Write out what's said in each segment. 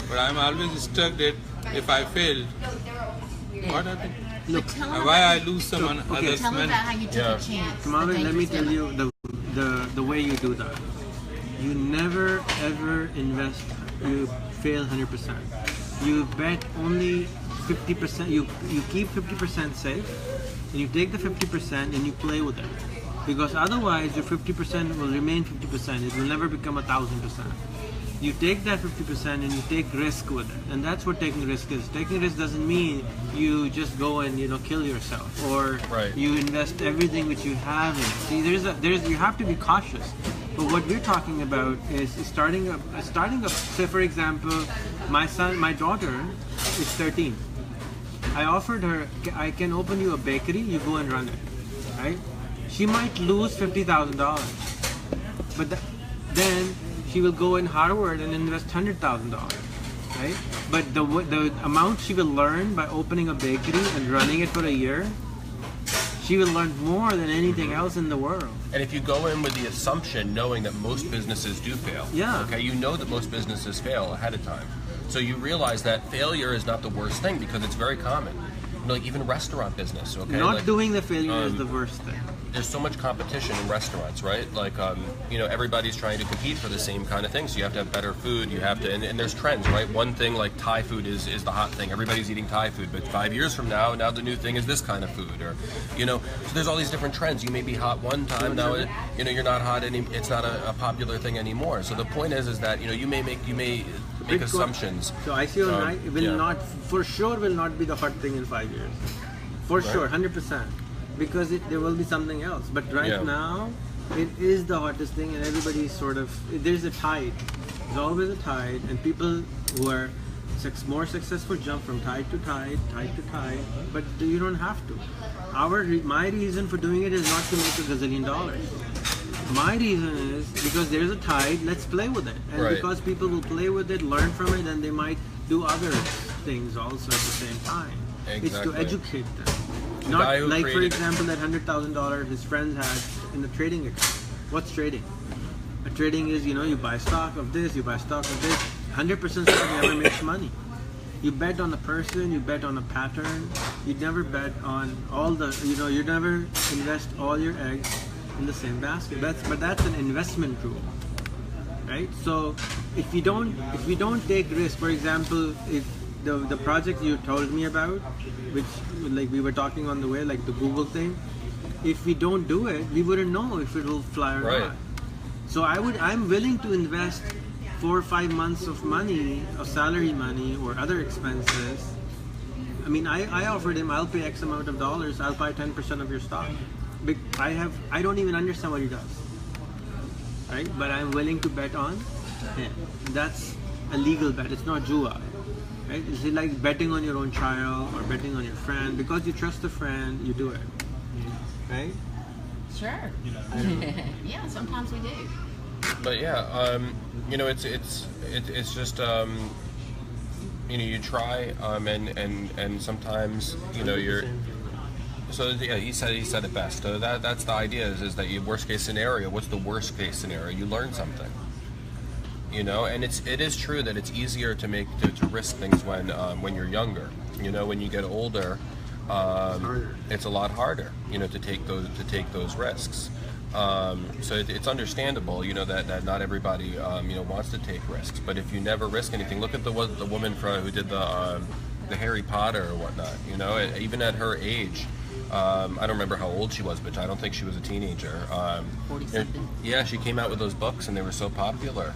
But I'm always stuck that if I fail, what happened? Look, Why I lose someone okay. others Tell me money? about how you took a chance. Kamala, let me tell you the way you do that. You never ever invest. You fail 100%. You bet only 50%. You keep 50% safe, and you take the 50% and you play with it. Because otherwise, your 50% will remain 50%. It will never become 1,000%. You take that 50% and you take risk with it, and that's what taking risk is. Taking risk doesn't mean you just go and kill yourself, or you invest everything which you have in it. See, you have to be cautious. But what we're talking about is starting up. Say, for example, my daughter is 13. I offered her, I can open you a bakery. You go and run it, right? She might lose $50,000, but then she will go in Harvard and invest $100,000, right? But the amount she will learn by opening a bakery and running it for a year, she will learn more than anything else in the world. And if you go in with the assumption, knowing that most businesses do fail, okay, you know that most businesses fail ahead of time. So you realize that failure is not the worst thing because it's very common. Like even restaurant business, okay? Not doing the failure is the worst thing. There's so much competition in restaurants, right? Like, everybody's trying to compete for the same kind of thing. So you have to have better food. You have to, and there's trends, right? One thing like Thai food is the hot thing. Everybody's eating Thai food, but 5 years from now the new thing is this kind of food, or, so there's all these different trends. You may be hot one time, now you're not hot it's not a popular thing anymore. So the point is that you may make assumptions. So ICO will not, for sure, will not be the hot thing in 5 years. For sure, 100%. Because there will be something else. But right now, it is the hottest thing, and everybody's there's a tide. There's always a tide, and people who are more successful jump from tide to tide, but you don't have to. My reason for doing it is not to make $1 gazillion. My reason is because there's a tide, let's play with it. And because people will play with it, learn from it, and they might do other things also at the same time. Exactly. It's to educate them. Not like, for example, that $100,000 his friends had in the trading account. What's trading? Trading is, you buy stock of this, you buy stock of this. 100% stock never makes money. You bet on a person, you bet on a pattern. You never bet on all the, you never invest all your eggs in the same basket. But that's an investment rule, right? So if we don't take risk, for example, if the project you told me about, which like we were talking on the way, like the Google thing, if we don't do it, we wouldn't know if it will fly or not. So I'm willing to invest 4 or 5 months of money, of salary money or other expenses. I mean, I offered him, I'll pay X amount of dollars, I'll buy 10% of your stock. I don't even understand what he does, right? But I'm willing to bet on him. That's a legal bet. It's not jua. Right? It's like betting on your own child or betting on your friend. Because you trust a friend, you do it. Right? Sure. Yeah, sometimes we do. But yeah, it's just you try and sometimes you're. So yeah, he said it best. So that's the idea is that you worst case scenario. What's the worst case scenario? You learn something. And it is true that it's easier to risk things when you're younger. When you get older, it's a lot harder. To take those risks. So it's understandable. That not everybody wants to take risks. But if you never risk anything, look at the woman who did the Harry Potter or whatnot. Even at her age. I don't remember how old she was, but I don't think she was a teenager. 40-something. Yeah, she came out with those books, and they were so popular.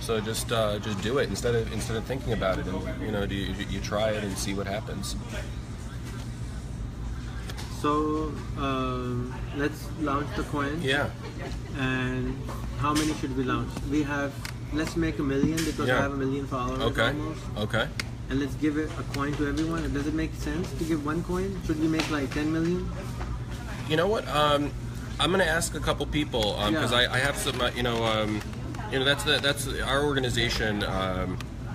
So just do it instead of thinking about it, and you try it and see what happens. So let's launch the coin. Yeah. And how many should we launch? Let's make 1 million because I have 1 million followers. Almost. Okay. And let's give it a coin to everyone. Does it make sense to give one coin? Should we make like 10 million? You know what? I'm gonna ask a couple people because I have some. That's our organization.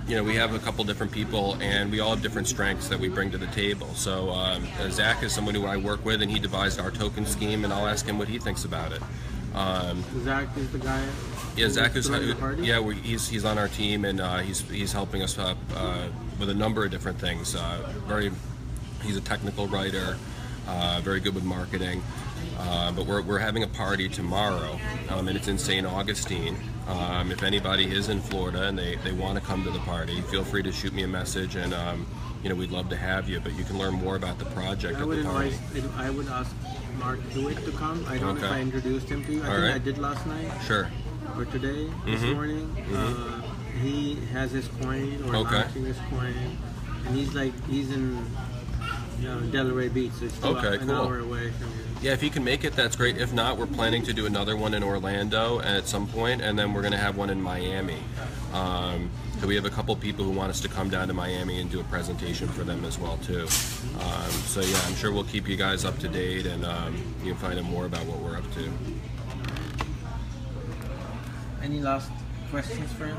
We have a couple different people, and we all have different strengths that we bring to the table. So Zach is someone who I work with, and he devised our token scheme, and I'll ask him what he thinks about it. Zach is the guy. Yeah, Zach is. throwing the party? Yeah, he's on our team, and he's helping us with a number of different things. He's a technical writer, very good with marketing. But we're having a party tomorrow, and it's in St. Augustine. If anybody is in Florida and they want to come to the party, feel free to shoot me a message, and we'd love to have you. But you can learn more about the project at the party. I would ask Mark Hewitt to come. I don't know if I introduced him to you. I think I did last night. Sure. Or today, this morning. He has his coin or launching his coin, and he's in Delray Beach, so it's still an hour away from you. Yeah, if you can make it, that's great. If not, we're planning to do another one in Orlando at some point, and then we're going to have one in Miami. So we have a couple people who want us to come down to Miami and do a presentation for them as well too. So yeah, I'm sure we'll keep you guys up to date, and you can find out more about what we're up to. Any last questions for him?